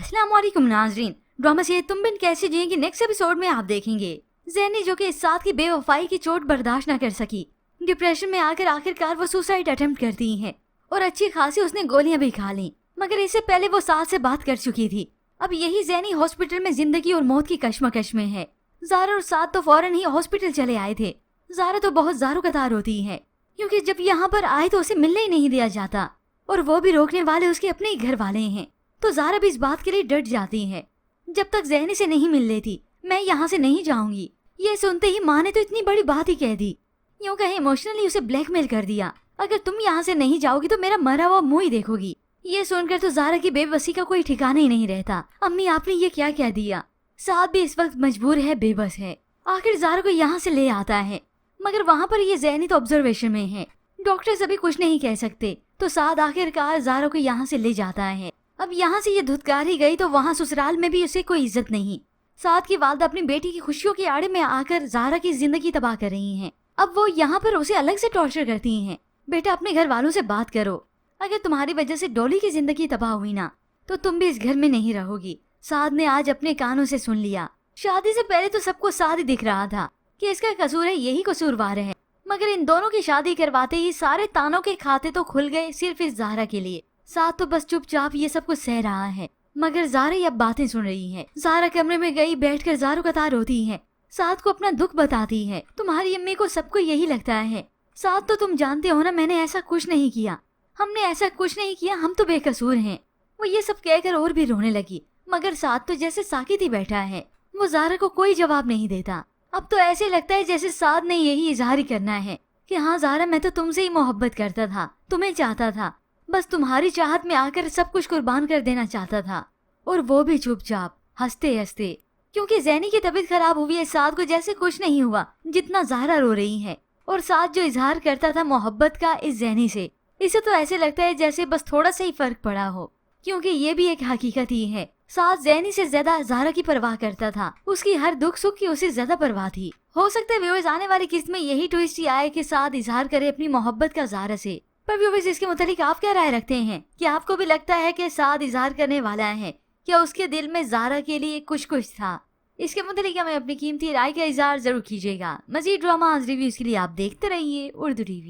अस्सलाम वालेकुम नाजरीन, ड्रामा सीरीज तुम बिन कैसे जिए की नेक्स्ट एपिसोड में आप देखेंगे ज़ैनी जो कि इस साथ की बेवफाई की चोट बर्दाश्त न कर सकी, डिप्रेशन में आकर आखिरकार वो सुसाइड अटेम्प्ट करती है और अच्छी खासी उसने गोलियां भी खा ली, मगर इससे पहले वो साथ से बात कर चुकी थी। अब यही ज़ैनी हॉस्पिटल में जिंदगी और मौत की कश्मकश में है। ज़ारा और साथ तो फौरन ही हॉस्पिटल चले आए थे। ज़ारा तो बहुत ज़ारो कतार होती है क्योंकि जब यहाँ पर आए तो उसे मिलने ही नहीं दिया जाता और वो भी रोकने वाले उसके अपने ही घर वाले हैं। तो ज़ारा भी इस बात के लिए डट जाती है। जब तक ज़ैनी से नहीं मिल लेती मैं यहाँ से नहीं जाऊंगी। ये सुनते ही माँ ने तो इतनी बड़ी बात ही कह दी, यूँ कहे इमोशनली उसे ब्लैकमेल कर दिया। अगर तुम यहाँ से नहीं जाओगी तो मेरा मरा हुआ मुंह ही देखोगी। ये सुनकर तो ज़ारा की बेबसी का कोई ठिकाना ही नहीं रहता। अम्मी आपने ये क्या कह दिया? साथ भी इस वक्त मजबूर है, बेबस है। आखिर ज़ारा को यहाँ से ले आता है, मगर वहाँ पर ये ज़ैनी तो ऑब्जर्वेशन में है। डॉक्टर अभी कुछ नहीं कह सकते तो साथ आखिरकार ज़ारा को यहाँ से ले जाता है। अब यहाँ से ये धुतकार ही गई तो वहाँ ससुराल में भी उसे कोई इज्जत नहीं। साथ की वालदा अपनी बेटी की खुशियों के आड़े में आकर ज़ारा की जिंदगी तबाह कर रही हैं। अब वो यहाँ पर उसे अलग से टॉर्चर करती हैं। बेटा अपने घर वालों से बात करो, अगर तुम्हारी वजह से डॉली की जिंदगी तबाह हुई ना तो तुम भी इस घर में नहीं रहोगी। साद ने आज अपने कानों से सुन लिया। शादी से पहले तो सबको साद ही दिख रहा था कि इसका कसूर है, यही कसूरवार है, मगर इन दोनों की शादी करवाते ही सारे तानों के खाते तो खुल गए सिर्फ इस ज़ारा के लिए। साथ तो बस चुपचाप ये सब कुछ सह रहा है, मगर ज़ारा अब बातें सुन रही है। ज़ारा कमरे में गई, बैठकर ज़ारो कतार होती है। साथ को अपना दुख बताती है। तुम्हारी अम्मी को सबको यही लगता है। साथ तो तुम जानते हो ना, मैंने ऐसा कुछ नहीं किया, हमने ऐसा कुछ नहीं किया, हम तो बेकसूर हैं। वो ये सब कहकर और भी रोने लगी, मगर साथ तो जैसे साकित ही बैठा है। वो ज़ारा को कोई जवाब नहीं देता। अब तो ऐसे लगता है जैसे साथ ने यही इजहार ही करना है कि हाँ ज़ारा, मैं तो तुमसे ही मोहब्बत करता था, तुम्हें चाहता था, बस तुम्हारी चाहत में आकर सब कुछ कुर्बान कर देना चाहता था। और वो भी चुपचाप, हंसते हंसते, क्योंकि ज़ैनी की तबीयत खराब हुई है। साथ को जैसे कुछ नहीं हुआ जितना ज़ारा रो रही है। और साथ जो इजहार करता था मोहब्बत का इस ज़ैनी से, इसे तो ऐसे लगता है जैसे बस थोड़ा सा ही फर्क पड़ा हो, क्योंकि ये भी एक हकीकत ही है। साथ ज़ैनी से ज्यादा ज़ारा की परवाह करता था, उसकी हर दुख सुख की उसे ज्यादा परवाह थी। हो सकता है व्यूअर्स आने वाली किस्त में यही ट्विस्ट ही आए कि साथ इजहार करे अपनी मोहब्बत का ज़ारा से। पर व्यूअर्स इसके मुतालिक आप क्या राय रखते हैं? क्या आपको भी लगता है कि साथ इजहार करने वाला है, क्या उसके दिल में ज़ारा के लिए कुछ था? इसके मुतालिक हमें अपनी कीमती राय का इजहार जरूर कीजिएगा। मजीद ड्रामा रिव्यूज के लिए आप देखते रहिए उर्दू टीवी।